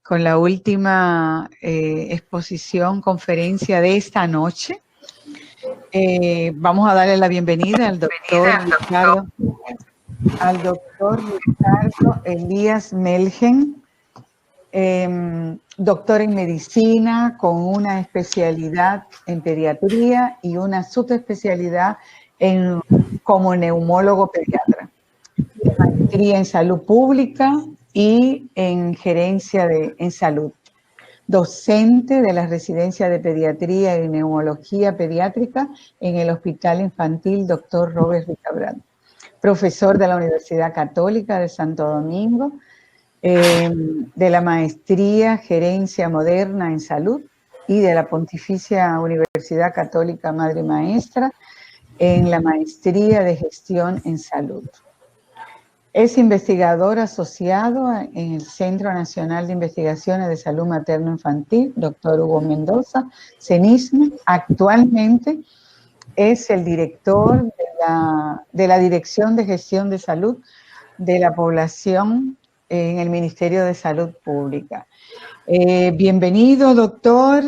con la última exposición, conferencia de esta noche. Vamos a darle la bienvenida al doctor Ricardo Elías Melgen, doctor en medicina con una especialidad en pediatría y una subespecialidad como neumólogo pediatra. Maestría en salud pública y en gerencia en salud. Docente de la residencia de pediatría y neumología pediátrica en el Hospital Infantil Dr. Robert Villabrán. Profesor de la Universidad Católica de Santo Domingo, de la maestría Gerencia Moderna en Salud y de la Pontificia Universidad Católica Madre Maestra en la maestría de Gestión en Salud. Es investigador asociado en el Centro Nacional de Investigaciones de Salud Materno-Infantil, Dr. Hugo Mendoza, CENISME. Actualmente es el director de la Dirección de Gestión de Salud de la Población en el Ministerio de Salud Pública. Bienvenido, doctor.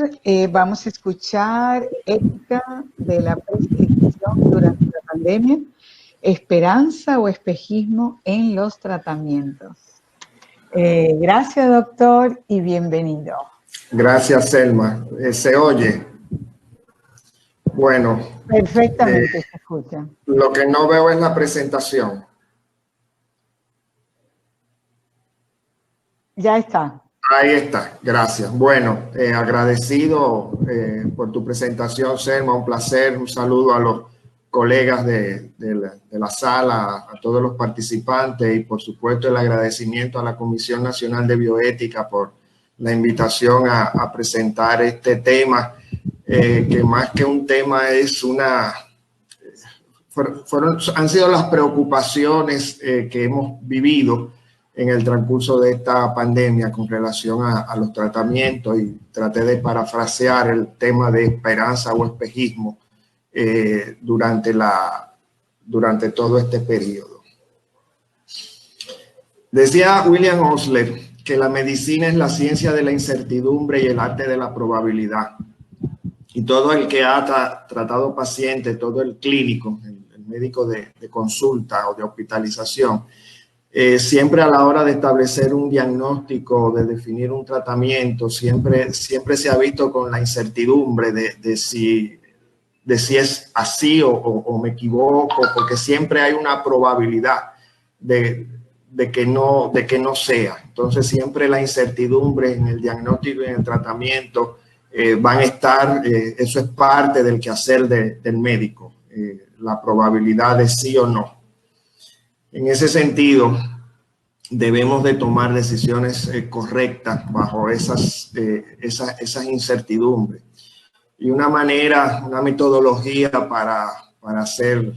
Vamos a escuchar ética de la prescripción durante la pandemia. Esperanza o espejismo en los tratamientos. Gracias, doctor, y bienvenido. Gracias, Selma. ¿Se oye? Bueno. Perfectamente se escucha. Lo que no veo es la presentación. Ya está. Ahí está, gracias. Bueno, agradecido por tu presentación, Selma, un placer, un saludo a los colegas de la sala, a todos los participantes y por supuesto el agradecimiento a la Comisión Nacional de Bioética por la invitación a presentar este tema, que más que un tema es han sido las preocupaciones que hemos vivido en el transcurso de esta pandemia con relación a los tratamientos, y traté de parafrasear el tema de esperanza o espejismo durante todo este periodo. Decía William Osler que la medicina es la ciencia de la incertidumbre y el arte de la probabilidad. Y todo el que ha tratado pacientes, todo el clínico, el médico de consulta o de hospitalización, siempre a la hora de establecer un diagnóstico, de definir un tratamiento, siempre se ha visto con la incertidumbre de si es así o me equivoco, porque siempre hay una probabilidad de que no sea. Entonces siempre la incertidumbre en el diagnóstico y en el tratamiento van a estar, eso es parte del quehacer del médico, la probabilidad de sí o no. En ese sentido, debemos de tomar decisiones correctas bajo esas incertidumbres. Y una metodología para hacer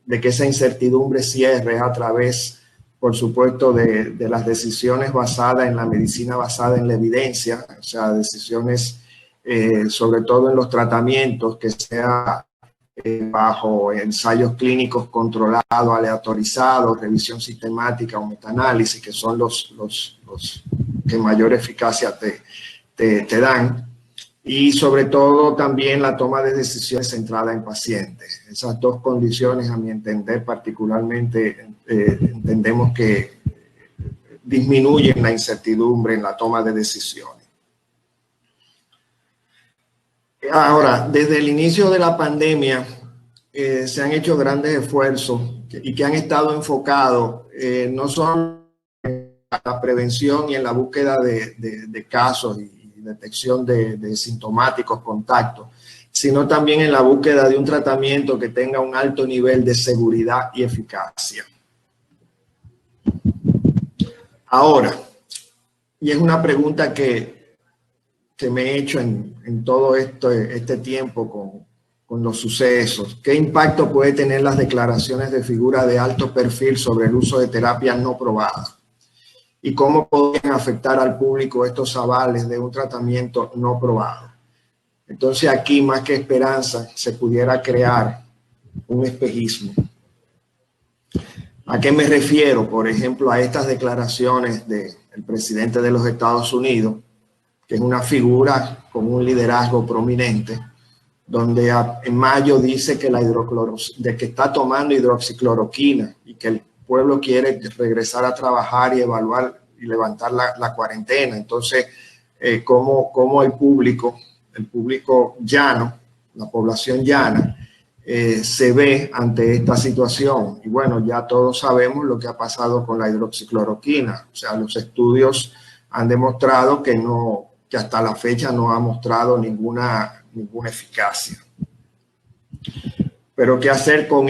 de que esa incertidumbre cierre a través, por supuesto, de las decisiones basadas en la medicina, basada en la evidencia, o sea, decisiones sobre todo en los tratamientos que sea bajo ensayos clínicos controlados, aleatorizados, revisión sistemática o metaanálisis, que son los que mayor eficacia te dan. Y sobre todo también la toma de decisiones centrada en pacientes. Esas dos condiciones, a mi entender, particularmente entendemos que disminuyen la incertidumbre en la toma de decisiones. Ahora, desde el inicio de la pandemia se han hecho grandes esfuerzos y que han estado enfocados no solo en la prevención y en la búsqueda de casos y detección de sintomáticos, contactos, sino también en la búsqueda de un tratamiento que tenga un alto nivel de seguridad y eficacia. Ahora, y es una pregunta que me he hecho en todo este tiempo con los sucesos, ¿qué impacto puede tener las declaraciones de figura de alto perfil sobre el uso de terapias no probadas? ¿Y cómo podrían afectar al público estos avales de un tratamiento no probado? Entonces aquí, más que esperanza, se pudiera crear un espejismo. ¿A qué me refiero? Por ejemplo, a estas declaraciones del presidente de los Estados Unidos, que es una figura con un liderazgo prominente, donde en mayo dice que, que está tomando hidroxicloroquina y que el pueblo quiere regresar a trabajar y evaluar y levantar la cuarentena. Entonces, como el público llano, la población llana, se ve ante esta situación. Y bueno, ya todos sabemos lo que ha pasado con la hidroxicloroquina. O sea, los estudios han demostrado que hasta la fecha no ha mostrado ninguna eficacia. Pero ¿qué hacer con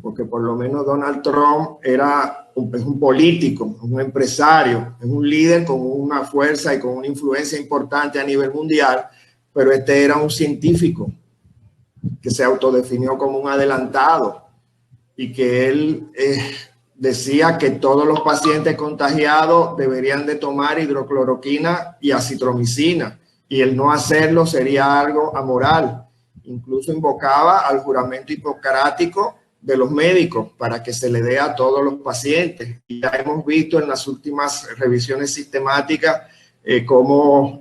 porque por lo menos Donald Trump es un político, un empresario, es un líder con una fuerza y con una influencia importante a nivel mundial, pero era un científico que se autodefinió como un adelantado y que él decía que todos los pacientes contagiados deberían de tomar hidrocloroquina y acitromicina, y el no hacerlo sería algo amoral. Incluso invocaba al juramento hipocrático de los médicos para que se le dé a todos los pacientes. Y ya hemos visto en las últimas revisiones sistemáticas cómo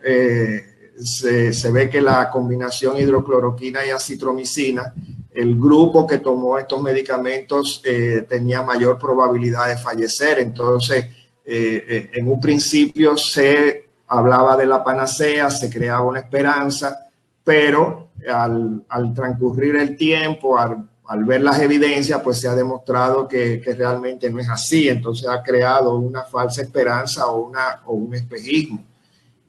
se ve que la combinación hidrocloroquina y acitromicina, el grupo que tomó estos medicamentos tenía mayor probabilidad de fallecer. Entonces, en un principio se hablaba de la panacea, se creaba una esperanza, pero al transcurrir el tiempo, al ver las evidencias, pues se ha demostrado que realmente no es así. Entonces ha creado una falsa esperanza o un espejismo.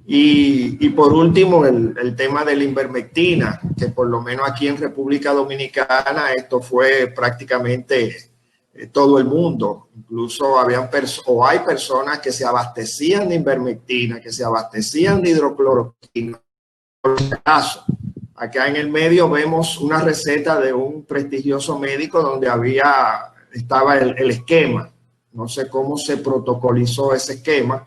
Y por último, el tema de la ivermectina, que por lo menos aquí en República Dominicana esto fue prácticamente todo el mundo. Incluso hay personas que se abastecían de ivermectina, que se abastecían de hidrocloroquina. Por si acaso, acá en el medio vemos una receta de un prestigioso médico donde estaba el esquema. No sé cómo se protocolizó ese esquema,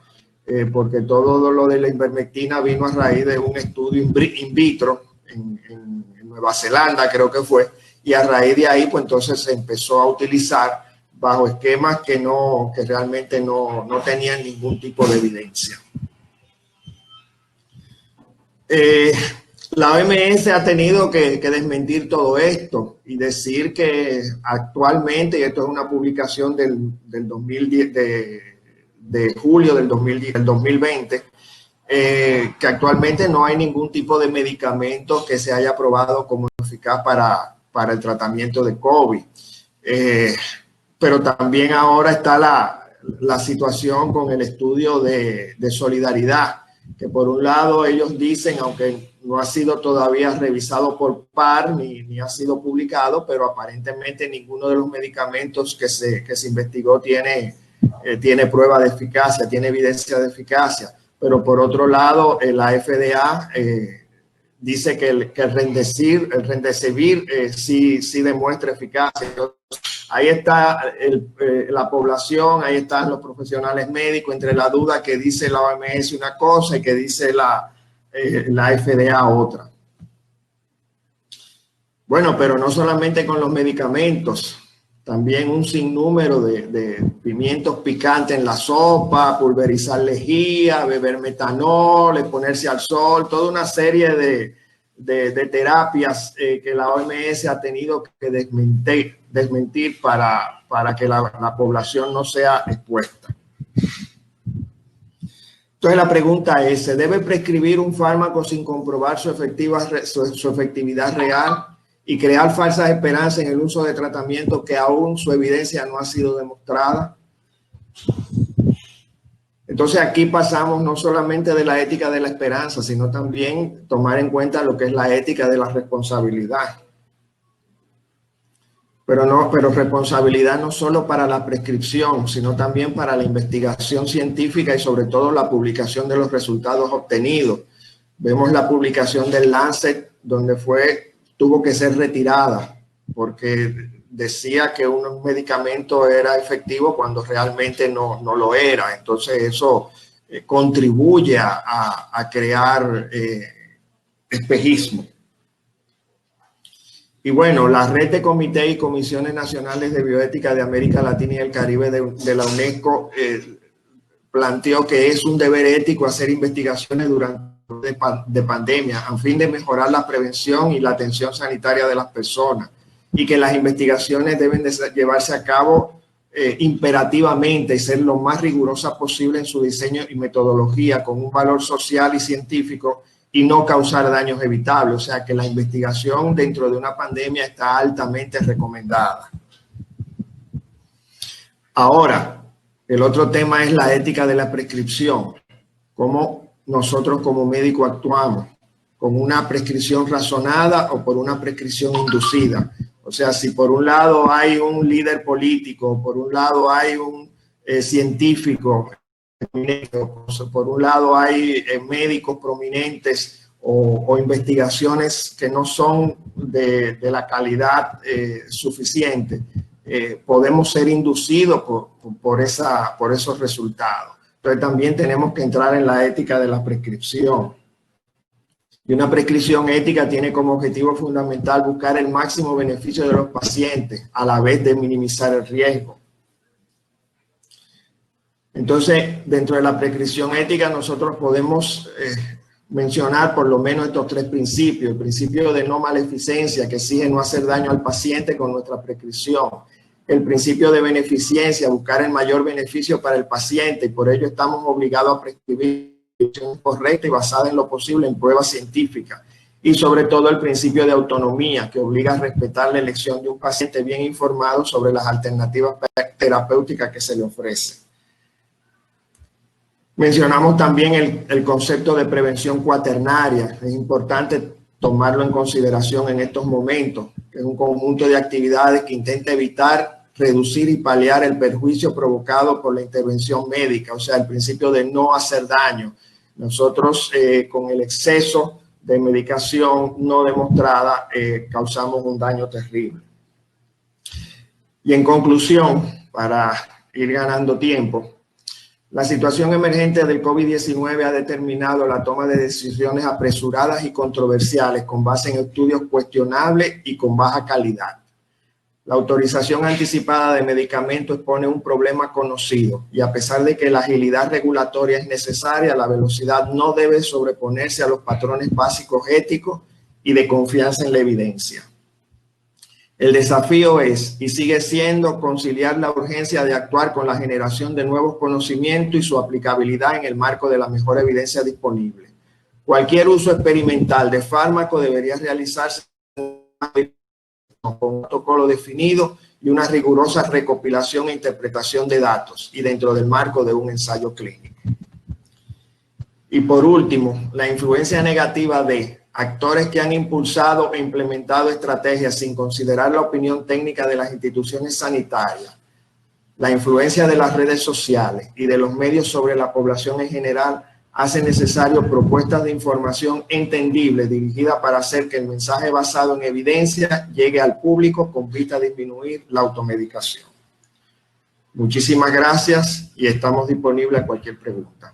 porque todo lo de la ivermectina vino a raíz de un estudio in vitro en Nueva Zelanda, creo que fue, y a raíz de ahí, pues entonces se empezó a utilizar bajo esquemas que realmente no tenían ningún tipo de evidencia. La OMS ha tenido que desmentir todo esto y decir que actualmente, y esto es una publicación del 2010, de julio del 2020, que actualmente no hay ningún tipo de medicamento que se haya probado como eficaz para el tratamiento de COVID. Pero también ahora está la situación con el estudio de solidaridad, que por un lado ellos dicen, aunque no ha sido todavía revisado por par ni ha sido publicado, pero aparentemente ninguno de los medicamentos que se investigó tiene prueba de eficacia, tiene evidencia de eficacia. Pero por otro lado, la FDA dice que el Remdesivir sí demuestra eficacia. Entonces, ahí está la población, ahí están los profesionales médicos, entre la duda que dice la OMS una cosa y que dice la FDA otra. Bueno, pero no solamente con los medicamentos, también un sinnúmero de pimientos picantes en la sopa, pulverizar lejía, beber metanol, exponerse al sol, toda una serie de terapias que la OMS ha tenido que desmentir para que la población no sea expuesta. Entonces la pregunta es, ¿se debe prescribir un fármaco sin comprobar su efectividad real y crear falsas esperanzas en el uso de tratamientos que aún su evidencia no ha sido demostrada? Entonces aquí pasamos no solamente de la ética de la esperanza, sino también tomar en cuenta lo que es la ética de la responsabilidad. Pero responsabilidad no solo para la prescripción, sino también para la investigación científica y sobre todo la publicación de los resultados obtenidos. Vemos la publicación del Lancet, donde tuvo que ser retirada porque decía que un medicamento era efectivo cuando realmente no lo era. Entonces eso contribuye a crear espejismo. Y bueno, la red de comités y comisiones nacionales de bioética de América Latina y el Caribe de la UNESCO planteó que es un deber ético hacer investigaciones durante de pandemia a fin de mejorar la prevención y la atención sanitaria de las personas, y que las investigaciones deben de llevarse a cabo imperativamente y ser lo más rigurosa posible en su diseño y metodología, con un valor social y científico, y no causar daños evitables. O sea que la investigación dentro de una pandemia está altamente recomendada. Ahora, el otro tema es la ética de la prescripción. Cómo nosotros como médicos actuamos, con una prescripción razonada o por una prescripción inducida. O sea, si por un lado hay un líder político, por un lado hay un científico, por un lado hay médicos prominentes o investigaciones que no son de la calidad suficiente, podemos ser inducidos por esos resultados. Entonces también tenemos que entrar en la ética de la prescripción. Y una prescripción ética tiene como objetivo fundamental buscar el máximo beneficio de los pacientes a la vez de minimizar el riesgo. Entonces, dentro de la prescripción ética nosotros podemos mencionar por lo menos estos tres principios. El principio de no maleficencia, que exige no hacer daño al paciente con nuestra prescripción. El principio de beneficencia, buscar el mayor beneficio para el paciente, y por ello estamos obligados a prescribir correcta y basada en lo posible en pruebas científicas. Y sobre todo el principio de autonomía, que obliga a respetar la elección de un paciente bien informado sobre las alternativas terapéuticas que se le ofrecen. Mencionamos también el concepto de prevención cuaternaria. Es importante tomarlo en consideración en estos momentos, que es un conjunto de actividades que intenta evitar, reducir y paliar el perjuicio provocado por la intervención médica, o sea, el principio de no hacer daño. Nosotros con el exceso de medicación no demostrada causamos un daño terrible. Y en conclusión, para ir ganando tiempo, la situación emergente del COVID-19 ha determinado la toma de decisiones apresuradas y controversiales con base en estudios cuestionables y con baja calidad. La autorización anticipada de medicamentos expone un problema conocido, y a pesar de que la agilidad regulatoria es necesaria, la velocidad no debe sobreponerse a los patrones básicos éticos y de confianza en la evidencia. El desafío es, y sigue siendo, conciliar la urgencia de actuar con la generación de nuevos conocimientos y su aplicabilidad en el marco de la mejor evidencia disponible. Cualquier uso experimental de fármaco debería realizarse con un protocolo definido y una rigurosa recopilación e interpretación de datos, y dentro del marco de un ensayo clínico. Y por último, la influencia negativa de actores que han impulsado e implementado estrategias sin considerar la opinión técnica de las instituciones sanitarias, la influencia de las redes sociales y de los medios sobre la población en general hace necesario propuestas de información entendible dirigida para hacer que el mensaje basado en evidencia llegue al público con vista a disminuir la automedicación. Muchísimas gracias y estamos disponibles a cualquier pregunta.